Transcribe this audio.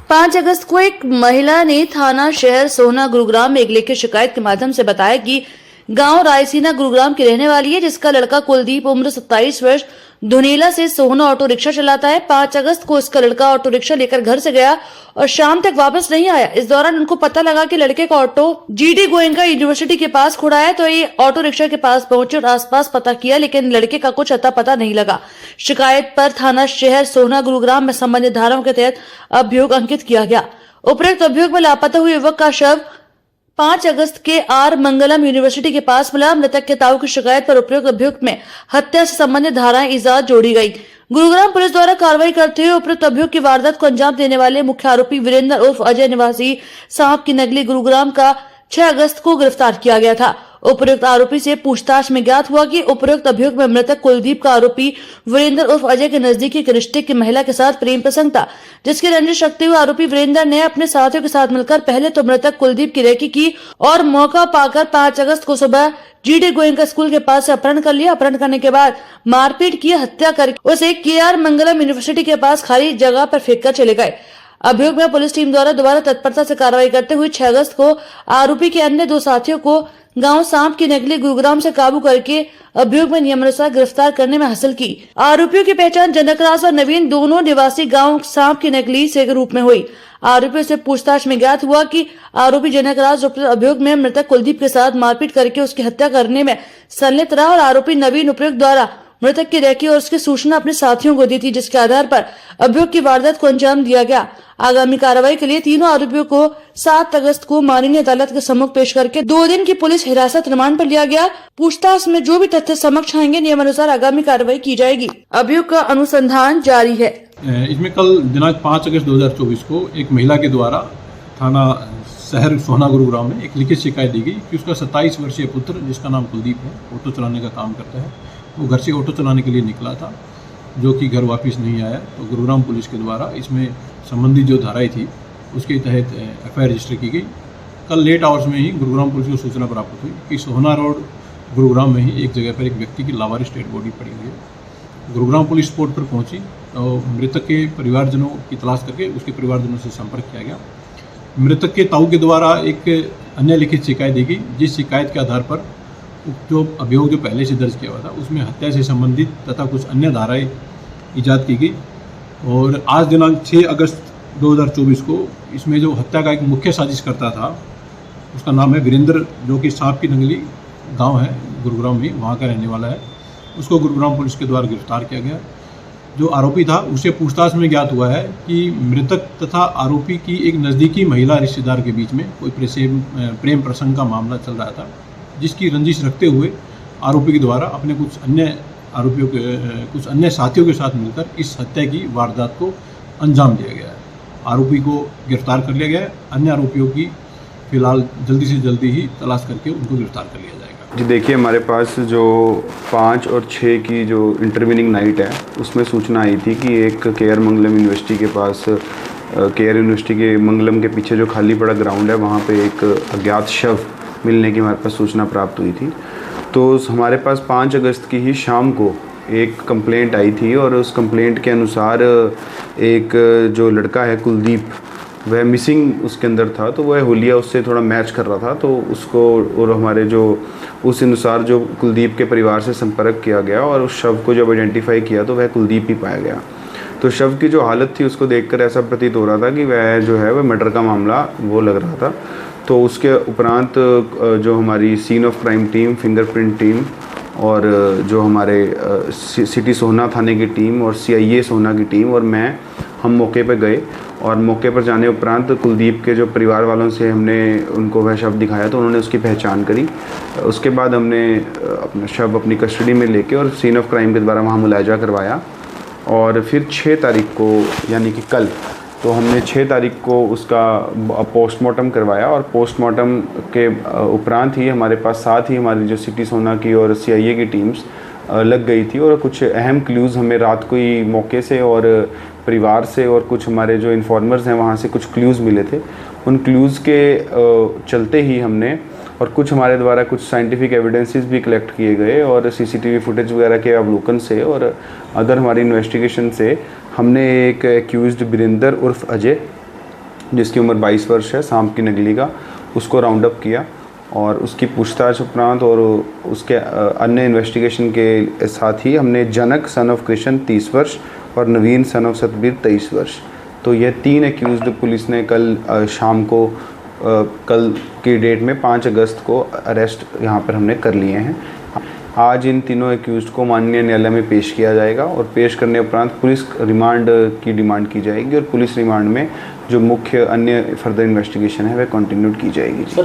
5 अगस्त को एक महिला ने थाना शहर सोहना गुरुग्राम में एक लिखित शिकायत के माध्यम से बताया कि गांव रायसीना गुरुग्राम की रहने वाली है, जिसका लड़का कुलदीप उम्र 27 वर्ष धुनेला से सोहना ऑटो रिक्शा चलाता है। 5 अगस्त को इसका लड़का ऑटो रिक्शा लेकर घर से गया और शाम तक वापस नहीं आया। इस दौरान उनको पता लगा कि लड़के का ऑटो जीडी गोयनका यूनिवर्सिटी के पास खड़ा है, तो ये ऑटो रिक्शा के पास पहुंचे और आसपास पता किया, लेकिन लड़के का कुछ अता पता नहीं लगा। शिकायत पर थाना शहर सोहना गुरुग्राम में संबंधित धाराओं के तहत अभियोग अंकित किया गया। उपरोक्त अभियोग में लापता हुए युवक का शव 5 अगस्त के आर मंगलम यूनिवर्सिटी के पास मिला। मृतक के ताऊ की शिकायत पर उपयुक्त अभियुक्त में हत्या से संबंधित धाराएं इजाद जोड़ी गई। गुरुग्राम पुलिस द्वारा कार्रवाई करते हुए उपयुक्त अभियुक्त की वारदात को अंजाम देने वाले मुख्य आरोपी वीरेंद्र उर्फ अजय निवासी सांप की नगली गुरुग्राम का 6 अगस्त को गिरफ्तार किया गया था। उपयुक्त आरोपी से पूछताछ में ज्ञात हुआ कि उपयुक्त अभियुक्त में मृतक कुलदीप का आरोपी वीरेंद्र उर्फ अजय के नजदीकी एक रिश्ते की महिला के साथ प्रेम प्रसंग था, जिसकी रंजिश रखते हुए आरोपी वीरेंद्र ने अपने साथियों के साथ मिलकर पहले तो मृतक कुलदीप की रेकी की और मौका पाकर 5 अगस्त को सुबह जीडी गोयनका स्कूल के पास से अपहरण कर लिया। अपहरण करने के बाद मारपीट की, हत्या करके उसे केआर मंगलम यूनिवर्सिटी के पास खाली जगह पर फेंक कर चले गए। अभियोग में पुलिस टीम द्वारा दोबारा तत्परता से कार्रवाई करते हुए 6 अगस्त को आरोपी के अन्य 2 साथियों को गांव सांप की नगली गुरुग्राम से काबू करके अभियोग में नियमानुसार गिरफ्तार करने में हासिल की। आरोपियों की पहचान जनकराज और नवीन दोनों निवासी गांव सांप की नगली से रूप में हुई। आरोपियों से पूछताछ में ज्ञात हुआ कि आरोपी जनकराज अभियोग में मृतक कुलदीप के साथ मारपीट करके उसकी हत्या करने में संलिप्त रहा और आरोपी नवीन उपयुक्त द्वारा मृतक की रेकी और उसकी सूचना अपने साथियों को दी थी, जिसके आधार पर अभियोग की वारदात को अंजाम दिया गया। आगामी कार्रवाई के लिए तीनों आरोपियों को 7 अगस्त को माननीय अदालत के सम्मुख पेश करके 2 दिन की पुलिस हिरासत रिमांड पर लिया गया। पूछताछ में जो भी तथ्य समक्ष आएंगे नियमानुसार आगामी कार्रवाई की जाएगी। अभियोग का अनुसंधान जारी है। इसमें कल दिनांक 5 अगस्त 2024 को एक महिला के द्वारा थाना शहर सोहना गुरुग्राम में एक लिखित शिकायत दी गई कि उसका 27 वर्षीय पुत्र, जिसका नाम कुलदीप है, ऑटो चलाने का काम करता है, वो घर से ऑटो चलाने के लिए निकला था, जो कि घर वापस नहीं आया। तो गुरुग्राम पुलिस के द्वारा इसमें संबंधित जो धाराएं थी उसके तहत एफआईआर रजिस्टर की गई। कल लेट आवर्स में ही गुरुग्राम पुलिस को सूचना प्राप्त हुई कि सोहना रोड गुरुग्राम में ही एक जगह पर एक व्यक्ति की लावारिस डेड बॉडी पड़ी हुई है। गुरुग्राम पुलिस स्पॉट पर पहुंची और मृतक के परिवारजनों की तलाश करके उसके परिवारजनों से संपर्क किया गया। मृतक के ताऊ के द्वारा एक अन्य लिखित शिकायत दी गई, जिस शिकायत के आधार पर जो अभियोग जो पहले से दर्ज किया हुआ था उसमें हत्या से संबंधित तथा कुछ अन्य धाराएं ईजाद की गई। और आज दिनांक 6 अगस्त 2024 को इसमें जो हत्या का एक मुख्य साजिश करता था उसका नाम है वीरेंद्र, जो कि सांप की नगली गांव है गुरुग्राम में, वहां का रहने वाला है। उसको गुरुग्राम पुलिस के द्वारा गिरफ्तार किया गया। जो आरोपी था उसे पूछताछ में ज्ञात हुआ है कि मृतक तथा आरोपी की एक नज़दीकी महिला रिश्तेदार के बीच में कोई प्रेम प्रसंग का मामला चल रहा था, जिसकी रंजिश रखते हुए आरोपी के द्वारा अपने कुछ अन्य साथियों के साथ मिलकर इस हत्या की वारदात को अंजाम दिया गया है। आरोपी को गिरफ्तार कर लिया गया है। अन्य आरोपियों की फिलहाल जल्दी से जल्दी ही तलाश करके उनको गिरफ्तार कर लिया जाएगा। जी देखिए, हमारे पास जो 5 और 6 की जो इंटरवीनिंग नाइट है उसमें सूचना आई थी कि एक केआर मंगलम यूनिवर्सिटी के पास, केआर यूनिवर्सिटी के मंगलम के पीछे जो खाली पड़ा ग्राउंड है वहाँ पे एक अज्ञात शव मिलने की हमारे पास सूचना प्राप्त हुई थी। तो हमारे पास 5 अगस्त की ही शाम को एक कंप्लेंट आई थी और उस कंप्लेंट के अनुसार एक जो लड़का है कुलदीप, वह मिसिंग उसके अंदर था। तो वह हुलिया उससे थोड़ा मैच कर रहा था, तो उसको और हमारे जो उस अनुसार जो कुलदीप के परिवार से संपर्क किया गया और उस शव को जब आइडेंटिफाई किया तो वह कुलदीप ही पाया गया। तो शव की जो हालत थी उसको देखकर ऐसा प्रतीत हो रहा था कि वह जो है वह मर्डर का मामला वो लग रहा था। तो उसके उपरांत जो हमारी scene of crime team, fingerprint team और जो हमारे सिटी सोहना थाने की टीम और CIA सोहना की टीम और मैं, हम मौके पर गए और मौके पर जाने उपरांत कुलदीप के जो परिवार वालों से हमने उनको वह शव दिखाया तो उन्होंने उसकी पहचान करी। उसके बाद हमने अपना शव अपनी कस्टडी में लेके और सीन ऑफ क्राइम के द्वारा वहाँ मुलाजा करवाया और फिर 6 तारीख को यानी कि कल, तो हमने 6 तारीख को उसका पोस्टमार्टम करवाया और पोस्टमार्टम के उपरांत ही हमारे पास साथ ही हमारी जो सिटी सोहना की और CIA की टीम्स लग गई थी और कुछ अहम क्लूज़ हमें रात को ही मौके से और परिवार से और कुछ हमारे जो इन्फॉर्मर्स हैं वहाँ से कुछ क्लूज़ मिले थे। उन क्लूज़ के चलते ही हमने और कुछ हमारे द्वारा कुछ साइंटिफिक एविडेंसेस भी कलेक्ट किए गए और CCTV फुटेज वगैरह के अवलोकन से और अदर हमारी इन्वेस्टिगेशन से हमने एक एक्यूज्ड वीरेंद्र उर्फ अजय जिसकी उम्र 22 वर्ष है, सांप की नगली का, उसको राउंड अप किया और उसकी पूछताछ उपरांत और उसके अन्य इन्वेस्टिगेशन के साथ ही हमने जनक सन ऑफ कृष्ण 30 वर्ष और नवीन सन ऑफ सतबीर 23 वर्ष, तो यह 3 एक्यूज्ड पुलिस ने कल शाम को कल की डेट में 5 अगस्त को अरेस्ट यहाँ पर हमने कर लिए हैं। आज इन तीनों एक्यूज्ड को माननीय न्यायालय में पेश किया जाएगा और पेश करने उपरांत पुलिस रिमांड की डिमांड की जाएगी और पुलिस रिमांड में जो मुख्य अन्य फर्दर इन्वेस्टिगेशन है वह कंटिन्यू की जाएगी।